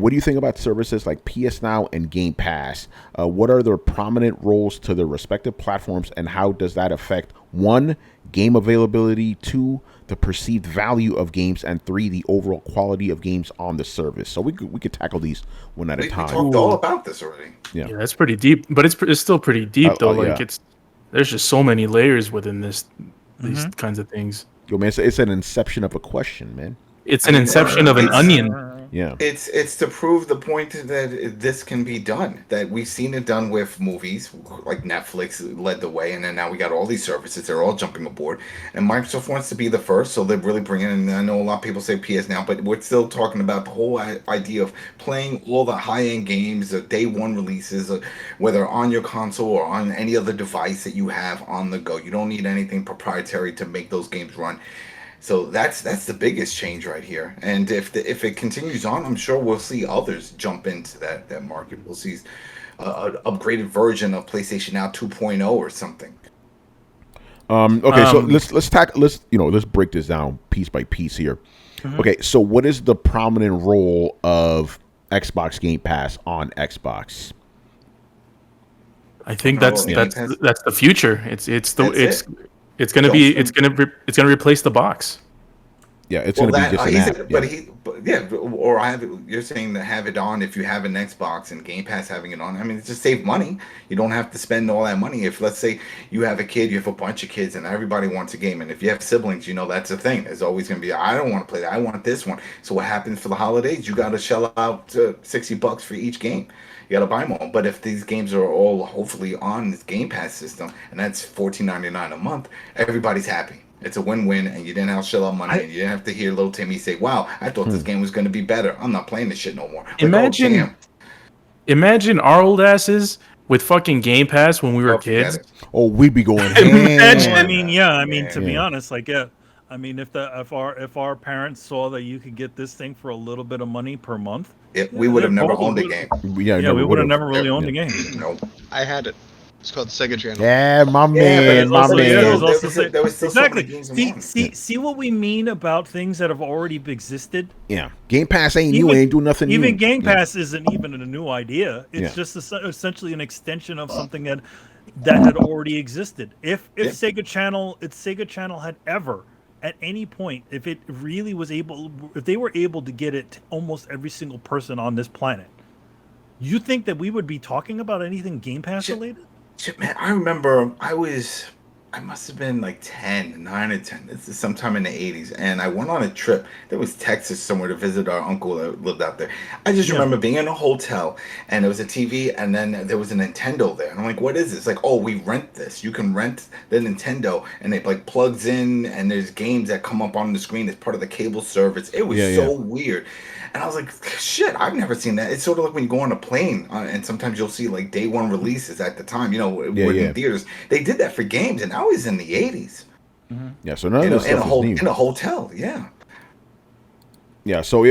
what do you think about services like PS Now and Game Pass? What are their prominent roles to their respective platforms, and how does that affect, one, game availability, two, the perceived value of games, and three, the overall quality of games on the service? So we could tackle these one at a time. We talked all about this already. Yeah, that's pretty deep, but it's still pretty deep though. Like yeah. there's just so many layers within these kinds of things. Yo, man, it's an inception of a question, man. It's an inception of an onion. Yeah, it's to prove the point that this can be done. That we've seen it done with movies, like Netflix led the way, and then now we got all these services. They're all jumping aboard, and Microsoft wants to be the first, so they're really bringing in. I know a lot of people say PS Now, but we're still talking about the whole idea of playing all the high-end games, the day one releases, whether on your console or on any other device that you have on the go. You don't need anything proprietary to make those games run. So that's the biggest change right here. And if it continues on, I'm sure we'll see others jump into that market. We'll see an upgraded version of PlayStation Now 2.0 or something. Okay, so let's break this down piece by piece here. Okay, so what is the prominent role of Xbox Game Pass on Xbox? I think that's the future. It's gonna replace the box. Yeah, it's gonna be just an app. You're saying to have it on if you have an Xbox and Game Pass having it on. I mean, it's just save money. You don't have to spend all that money. If let's say you have a kid, you have a bunch of kids, and everybody wants a game, and if you have siblings, that's a thing. There's always gonna be, I don't want to play that. I want this one. So what happens for the holidays? You got to shell out $60 for each game. You gotta buy more. But if these games are all hopefully on this Game Pass system, and that's $14.99 a month, everybody's happy. It's a win-win, and you didn't have to shell out money, and you didn't have to hear little Timmy say, "Wow, I thought this game was going to be better. I'm not playing this shit no more." Imagine our old asses with fucking Game Pass when we were kids. Oh, we'd be going. Imagine. I mean, to be honest, like, yeah. I mean, if our parents saw that you could get this thing for a little bit of money per month, we would have never owned the game. We would have never really owned the game. No, I had it. It's called the Sega Channel. Yeah, my man. Exactly. See what we mean about things that have already existed? Yeah. Game Pass ain't doing nothing new. Even Game Pass isn't even a new idea. It's just essentially an extension of something that had already existed. If Sega Channel had ever at any point, if it really was if they were able to get it to almost every single person on this planet, you think that we would be talking about anything Game Pass related? Shit, man, I remember I must have been like 9 or 10. This is sometime in the 80s. And I went on a trip. There was Texas somewhere to visit our uncle that lived out there. I just remember being in a hotel, and there was a TV, and then there was a Nintendo there. And I'm like, what is this? It's like, oh, we rent this. You can rent the Nintendo, and it like plugs in, and there's games that come up on the screen as part of the cable service. It was so weird. And I was like, shit, I've never seen that. It's sort of like when you go on a plane, and sometimes you'll see like day one releases at the time, in theaters. They did that for games, and I was in the 80s. Mm-hmm. Yeah, so none of this stuff is new. In a hotel, yeah. Yeah, so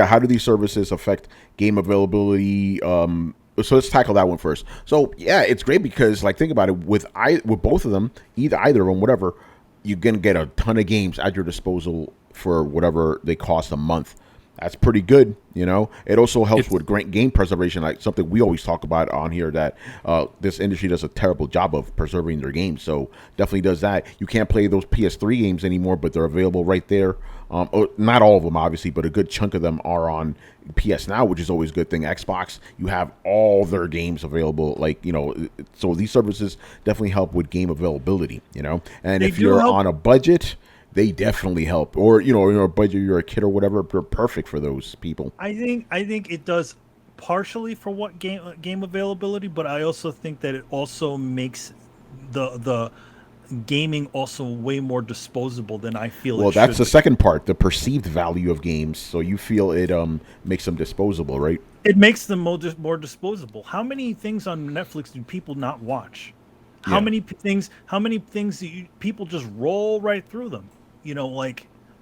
how do these services affect game availability? So let's tackle that one first. So yeah, it's great because like think about it, with both of them, either of them, whatever, you can get a ton of games at your disposal for whatever they cost a month. That's pretty good, It also helps with great game preservation, like something we always talk about on here, that this industry does a terrible job of preserving their games. So definitely does that. You can't play those PS3 games anymore, but they're available right there. Not all of them, obviously, but a good chunk of them are on PS Now, which is always a good thing. Xbox, you have all their games available, so these services definitely help with game availability, And if you're on a budget, they definitely help. Or, in a budget, you're a kid or whatever, they're perfect for those people. I think it does partially for what game availability, but I also think that it also makes the gaming also way more disposable than I feel. Well, that's the second part, the perceived value of games. So you feel it makes them disposable, right? It makes them more disposable. How many things on Netflix do people not watch? How many things do people just roll right through them?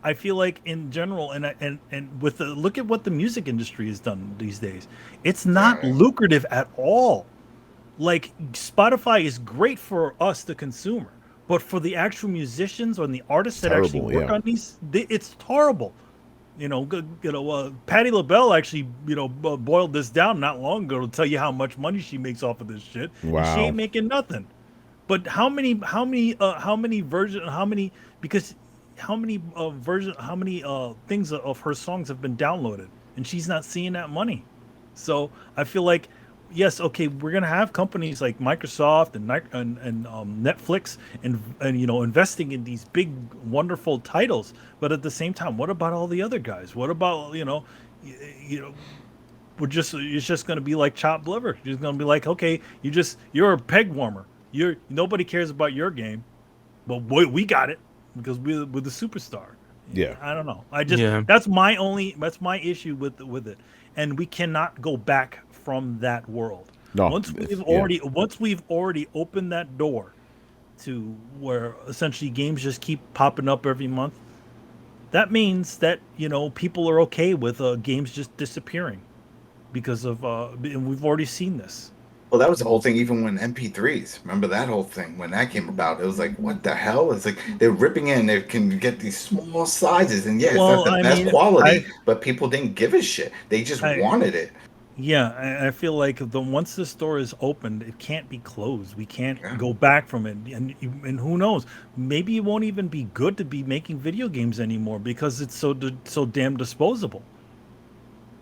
I feel like in general, and with look at what the music industry has done these days. It's not lucrative at all. Like Spotify is great for us, the consumer, but for the actual musicians or the artists that actually work on these, it's horrible. Patti LaBelle actually, boiled this down not long ago to tell you how much money she makes off of this shit, and she Wow. ain't making nothing. But because how many things of her songs have been downloaded, and she's not seeing that money. So I feel like, yes, okay, we're gonna have companies like Microsoft and Netflix and investing in these big wonderful titles, but at the same time, what about all the other guys? What about you know it's just going to be like chopped liver. You're just going to be like, okay, you're a peg warmer. Nobody cares about your game, but we got it because we're the superstar. Yeah. I don't know. Yeah. That's my issue with it, and we cannot go back from that world. No. Once we've already opened that door to where essentially games just keep popping up every month, that means that people are okay with games just disappearing because of and we've already seen this. Well, that was the whole thing. Even when MP3s, remember that whole thing when that came about? It was like, what the hell? It's like they're ripping in. They can get these small sizes, and yeah, it's not the best quality, but people didn't give a shit. They just wanted it. Yeah, I feel like once the store is opened, it can't be closed. We can't go back from it, and who knows? Maybe it won't even be good to be making video games anymore because it's so damn disposable,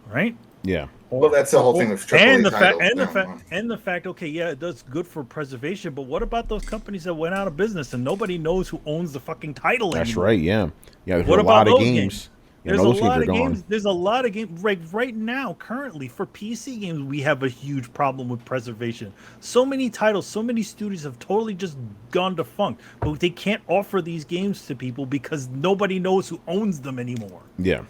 right? Yeah. Well, that's the whole thing with AAA titles. And the fact, okay, yeah, it does good for preservation, but what about those companies that went out of business and nobody knows who owns the fucking title anymore? That's right. Yeah. Yeah. There's What a about lot of those games. There's a lot of games. There's a lot of games right now. Currently, for PC games, we have a huge problem with preservation. So many titles, so many studios have totally just gone defunct, but they can't offer these games to people because nobody knows who owns them anymore. Yeah.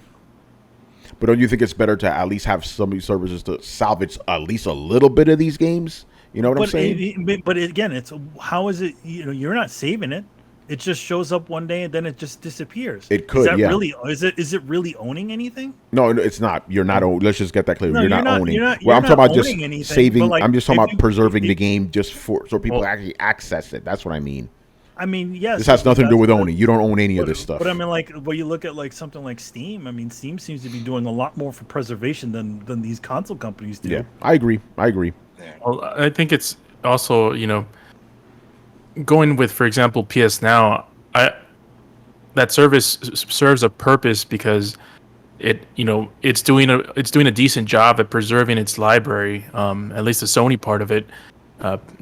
But don't you think it's better to at least have some of these services to salvage at least a little bit of these games? You know what I'm saying? But again, it's how is it? You're not saving it. It just shows up one day and then it just disappears. It could, Is it really owning anything? No, it's not. You're not. Let's just get that clear. No, you're not owning. I'm talking about just anything, saving. Like, I'm just talking about preserving the game just so people actually access it. That's what I mean. I mean, yes. This has nothing to do with owning. You don't own any of this stuff. But I mean, like, when you look at like something like Steam, I mean, Steam seems to be doing a lot more for preservation than these console companies do. Yeah, I agree. Well, I think it's also going with, for example, PS Now. That service serves a purpose because it's doing a decent job at preserving its library, at least the Sony part of it.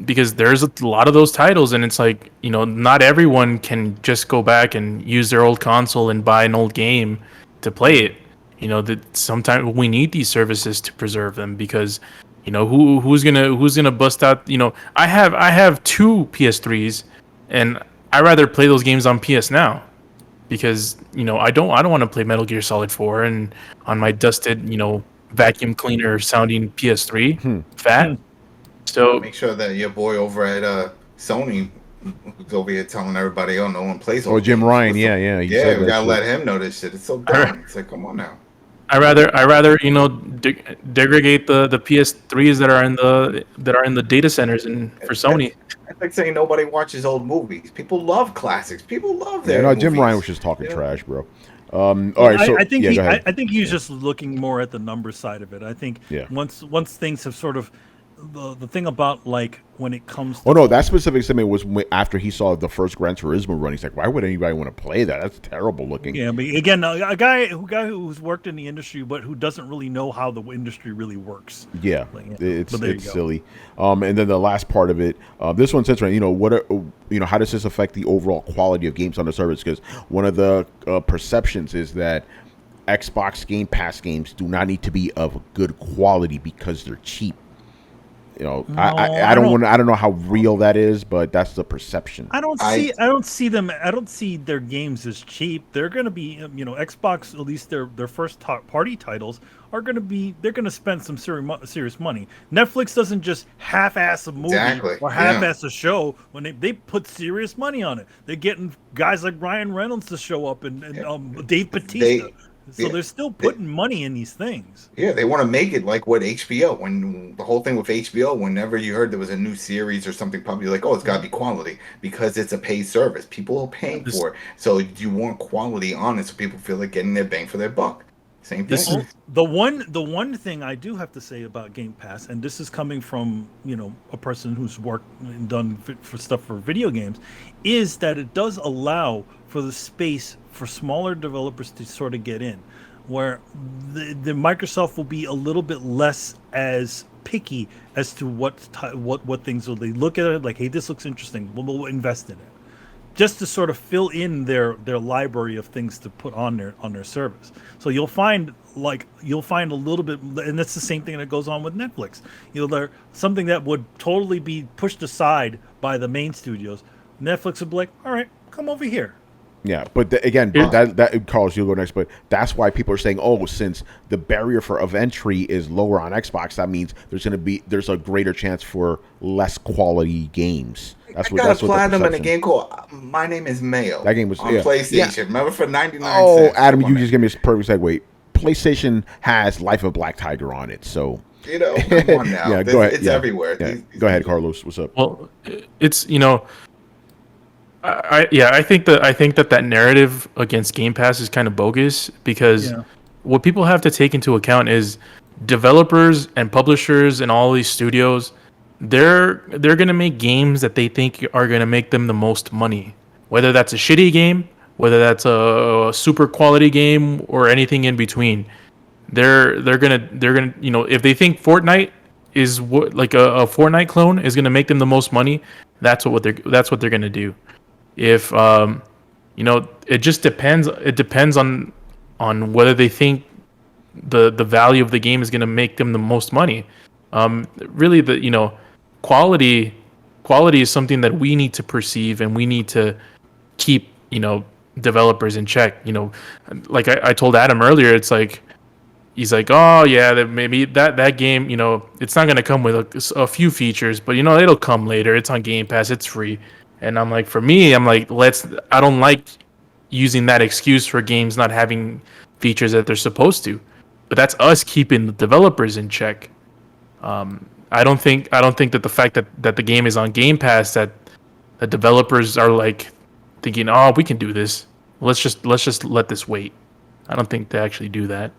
Because there's a lot of those titles, and it's like, not everyone can just go back and use their old console and buy an old game to play it. That sometimes we need these services to preserve them because, who's gonna bust out? I have two PS3s, and I rather play those games on PS Now because I don't want to play Metal Gear Solid 4 and on my dusted vacuum cleaner sounding PS3 fat. So make sure that your boy over at Sony, who's over here telling everybody, "Oh, no one plays." Oh, Jim Ryan, yeah. We gotta let him know this shit. It's so dumb. It's like, come on now. I rather degrade the PS3s that are in the data centers and for Sony. It's like saying nobody watches old movies. People love classics. People love their movies. Jim Ryan was just talking trash, bro. All right, so I think he's just looking more at the number side of it. I think once things have sort of the thing about like when it comes to that specific statement was after he saw the first Gran Turismo run. He's like, why would anybody want to play that? That's terrible looking. Yeah, but again, a guy who's worked in the industry but who doesn't really know how the industry really works. Yeah, it's silly. And then the last part of it, this one says, right, how does this affect the overall quality of games on the service? Because one of the perceptions is that Xbox Game Pass games do not need to be of good quality because they're cheap. I don't know how real that is, but that's the perception. I don't see their games as cheap. They're going to be, Xbox, at least their first party titles they're going to spend some serious money. Netflix doesn't just half-ass a movie or half-ass a show when they put serious money on it. They're getting guys like Ryan Reynolds to show up and Dave Bautista. So they're still putting money in these things. Yeah, they want to make it like what HBO. When the whole thing with HBO, whenever you heard there was a new series or something, probably like, oh, it's got to be quality because it's a paid service. People are paying for it. So you want quality on it so people feel like getting their bang for their buck. Same This thing. is- The one thing I do have to say about Game Pass, and this is coming from a person who's worked and done for stuff for video games, is that it does allow for the space for smaller developers to sort of get in, where the Microsoft will be a little bit less as picky as to what things will they look at it like. Hey, this looks interesting. We'll invest in it, just to sort of fill in their library of things to put on their service. So you'll find a little bit, and that's the same thing that goes on with Netflix. There something that would totally be pushed aside by the main studios. Netflix would be like, all right, come over here. Yeah, but again, that Carlos, you'll go next. But that's why people are saying, oh, since the barrier of entry is lower on Xbox, that means there's a greater chance for less quality games. I got a platinum in a game called My Name Is Mayo. That game was on PlayStation. Yeah. Remember for 99 Oh, cents. Adam, you just gave me a perfect segue. PlayStation has Life of Black Tiger on it, so come on now. Yeah, go ahead. It's everywhere. Yeah. Go ahead, Carlos. What's up? Well, it's I think that narrative against Game Pass is kind of bogus, because what people have to take into account is developers and publishers and all these studios, they're going to make games that they think are going to make them the most money, whether that's a shitty game, whether that's a super quality game, or anything in between. They're gonna if they think Fortnite is like a Fortnite clone is gonna make them the most money, that's what they're gonna do. If it just depends. It depends on whether they think the value of the game is going to make them the most money. Really, quality is something that we need to perceive, and we need to keep developers in check. Like I told Adam earlier, it's like he's like, oh yeah, that maybe that game, it's not going to come with a few features, but it'll come later. It's on Game Pass. It's free. And I'm like, for me, I'm like, I don't like using that excuse for games not having features that they're supposed to. But that's us keeping the developers in check. I don't think that the fact that the game is on Game Pass, that the developers are like thinking, oh, we can do this. Let's just let this wait. I don't think they actually do that.